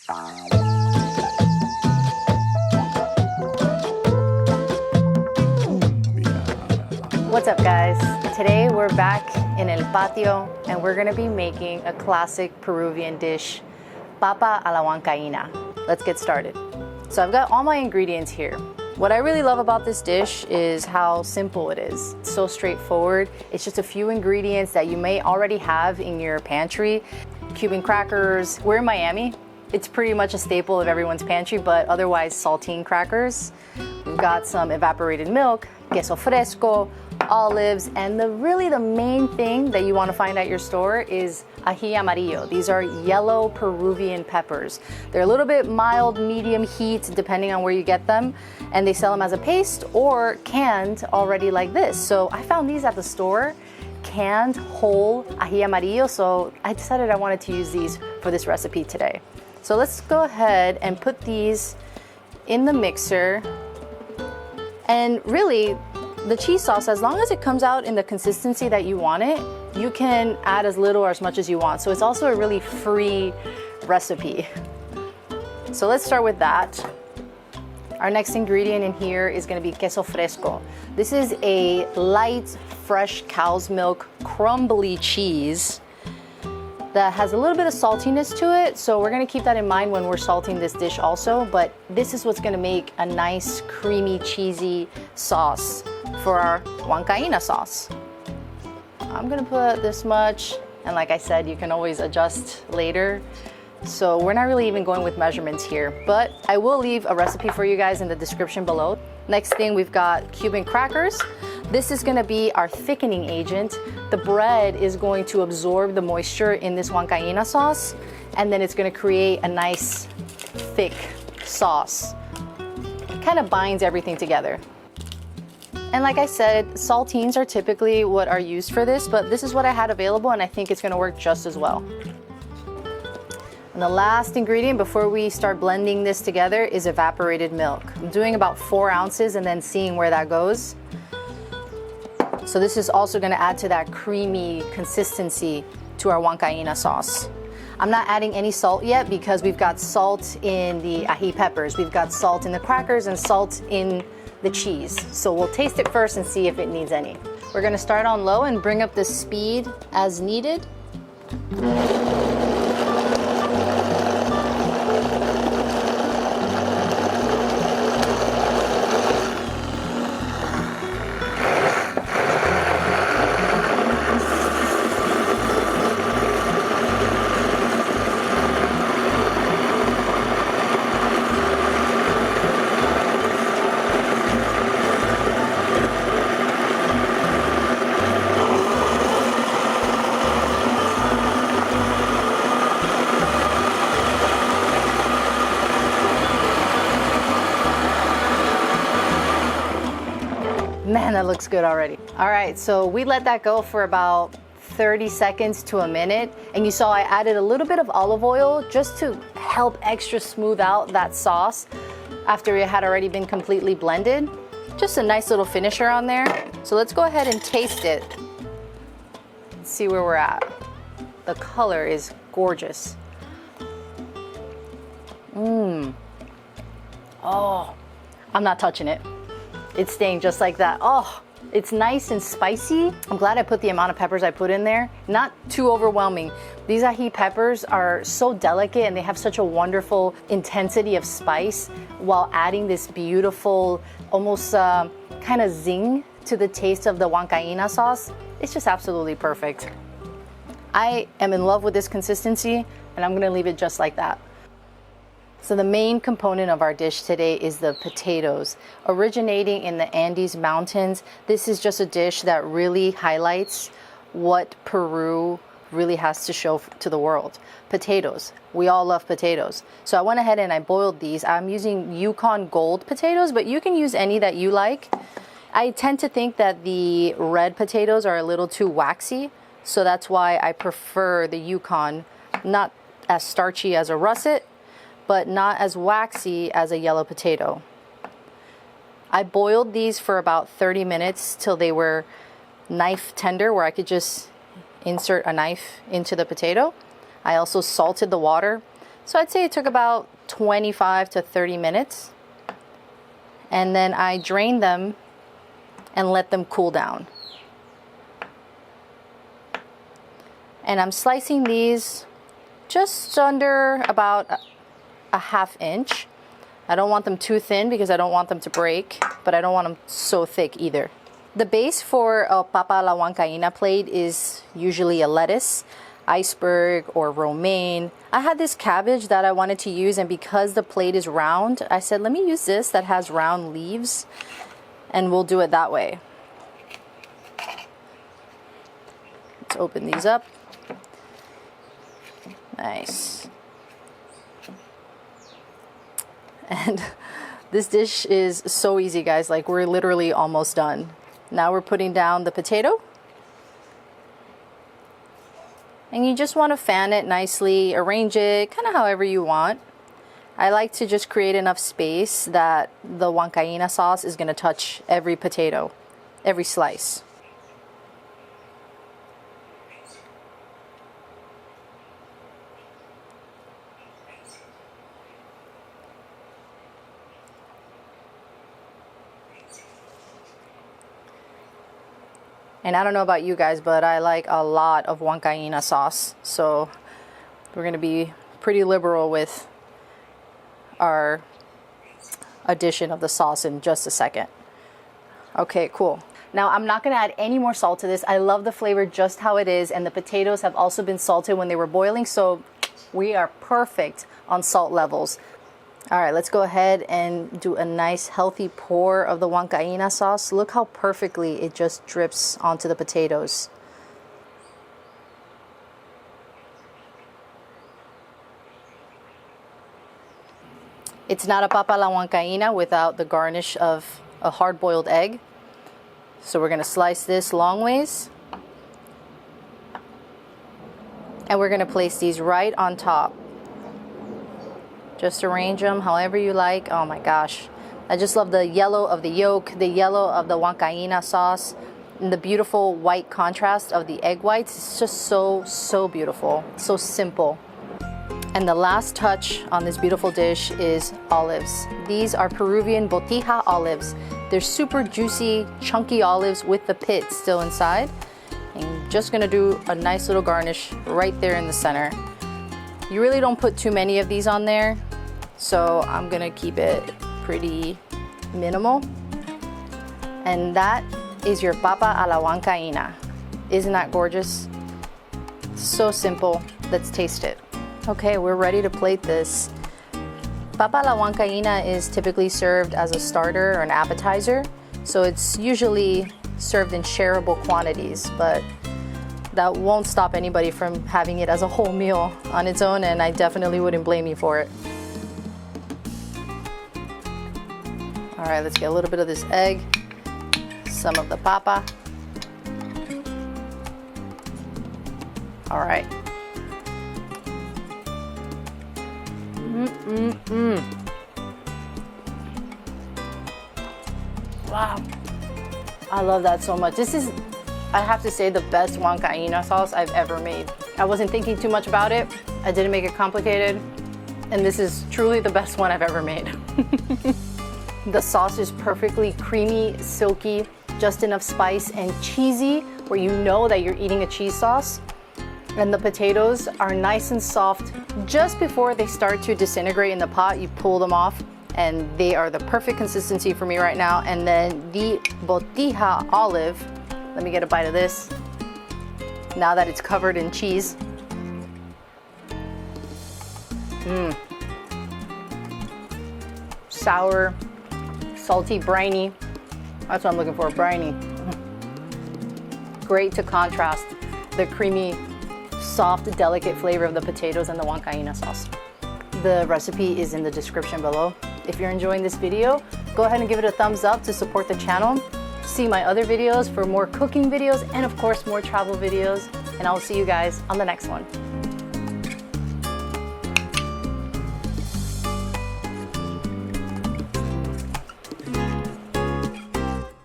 What's up, guys? Today we're back in El Patio and we're gonna be making a classic Peruvian dish, papa a la huancaína. Let's get started. So I've got all my ingredients here. What I really love about this dish is how simple it is. It's so straightforward. It's just a few ingredients that you may already have in your pantry. Cuban crackers. We're in Miami. It's pretty much a staple of everyone's pantry, but otherwise saltine crackers. We've got some evaporated milk, queso fresco, olives, and really the main thing that you want to find at your store is ají amarillo. These are yellow Peruvian peppers. They're a little bit mild, medium heat, depending on where you get them, and they sell them as a paste or canned already like this. So I found these at the store, canned whole ají amarillo, so I decided I wanted to use these for this recipe today. So let's go ahead and put these in the mixer. And really, the cheese sauce, as long as it comes out in the consistency that you want it, you can add as little or as much as you want. So it's also a really free recipe. So let's start with that. Our next ingredient in here is gonna be queso fresco. This is a light, fresh cow's milk, crumbly cheese that has a little bit of saltiness to it. So we're gonna keep that in mind when we're salting this dish also, but this is what's gonna make a nice, creamy, cheesy sauce for our huancaína sauce. I'm gonna put this much, and like I said, you can always adjust later. So we're not really even going with measurements here, but I will leave a recipe for you guys in the description below. Next thing, we've got Cuban crackers. This is gonna be our thickening agent. The bread is going to absorb the moisture in this huancaína sauce, and then it's gonna create a nice, thick sauce. It kind of binds everything together. And like I said, saltines are typically what are used for this, but this is what I had available, and I think it's gonna work just as well. And the last ingredient before we start blending this together is evaporated milk. I'm doing about 4 ounces and then seeing where that goes. So this is also gonna add to that creamy consistency to our huancaína sauce. I'm not adding any salt yet because we've got salt in the ají peppers, we've got salt in the crackers and salt in the cheese. So we'll taste it first and see if it needs any. We're gonna start on low and bring up the speed as needed. Man, that looks good already. All right, so we let that go for about 30 seconds to a minute. And you saw I added a little bit of olive oil just to help extra smooth out that sauce after it had already been completely blended. Just a nice little finisher on there. So let's go ahead and taste it. Let's see where we're at. The color is gorgeous. Oh, I'm not touching it. It's staying just like that. Oh, it's nice and spicy. I'm glad I put the amount of peppers I put in there. Not too overwhelming. These ají peppers are so delicate and they have such a wonderful intensity of spice while adding this beautiful, almost kind of zing to the taste of the huancaína sauce. It's just absolutely perfect. I am in love with this consistency and I'm gonna leave it just like that. So the main component of our dish today is the potatoes. Originating in the Andes Mountains, this is just a dish that really highlights what Peru really has to show to the world. Potatoes. We all love potatoes. So I went ahead and I boiled these. I'm using Yukon Gold potatoes, but you can use any that you like. I tend to think that the red potatoes are a little too waxy, so that's why I prefer the Yukon. Not as starchy as a russet, but not as waxy as a yellow potato. I boiled these for about 30 minutes till they were knife tender, where I could just insert a knife into the potato. I also salted the water So I'd say it took about 25 to 30 minutes. And then I drained them and let them cool down. And I'm slicing these just under about a ½ inch. I don't want them too thin because I don't want them to break, but I don't want them so thick either. The base for a papa a la huancaína plate is usually a lettuce, iceberg, or romaine. I had this cabbage that I wanted to use, and because the plate is round, I said, let me use this that has round leaves, and we'll do it that way. Let's open these up. Nice. And this dish is so easy, guys. Like, we're literally almost done. Now we're putting down the potato. And you just want to fan it nicely, arrange it kind of however you want. I like to just create enough space that the huancaína sauce is going to touch every potato, every slice. And I don't know about you guys, but I like a lot of huancaína sauce. So we're going to be pretty liberal with our addition of the sauce in just a second. Okay, cool. Now I'm not going to add any more salt to this. I love the flavor just how it is. And the potatoes have also been salted when they were boiling. So we are perfect on salt levels. All right, let's go ahead and do a nice healthy pour of the huancaína sauce. Look how perfectly it just drips onto the potatoes. It's not a papa a la huancaína without the garnish of a hard-boiled egg. So we're going to slice this long ways. And we're going to place these right on top. Just arrange them however you like. Oh my gosh. I just love the yellow of the yolk, the yellow of the huancaína sauce, and the beautiful white contrast of the egg whites. It's just so beautiful. So simple. And the last touch on this beautiful dish is olives. These are Peruvian botija olives. They're super juicy, chunky olives with the pit still inside. And just gonna do a nice little garnish right there in the center. You really don't put too many of these on there, so I'm gonna keep it pretty minimal. And that is your papa a la huancaína. Isn't that gorgeous? So simple. Let's taste it. Okay, we're ready to plate this. Papa a la huancaína is typically served as a starter or an appetizer, so it's usually served in shareable quantities, but that won't stop anybody from having it as a whole meal on its own, and I definitely wouldn't blame you for it. All right, let's get a little bit of this egg, some of the papa. All right. Wow, I love that so much. This is, I have to say, the best huancaína sauce I've ever made. I wasn't thinking too much about it. I didn't make it complicated. And this is truly the best one I've ever made. The sauce is perfectly creamy, silky, just enough spice, and cheesy where you know that you're eating a cheese sauce. And the potatoes are nice and soft. Just before they start to disintegrate in the pot, you pull them off, and they are the perfect consistency for me right now. And then the botija olive, let me get a bite of this now that it's covered in cheese. Sour, salty, briny. That's what I'm looking for, briny. Great to contrast the creamy, soft, delicate flavor of the potatoes and the huancaína sauce. The recipe is in the description below. If you're enjoying this video, go ahead and give it a thumbs up to support the channel. See my other videos for more cooking videos and of course more travel videos. And I will see you guys on the next one.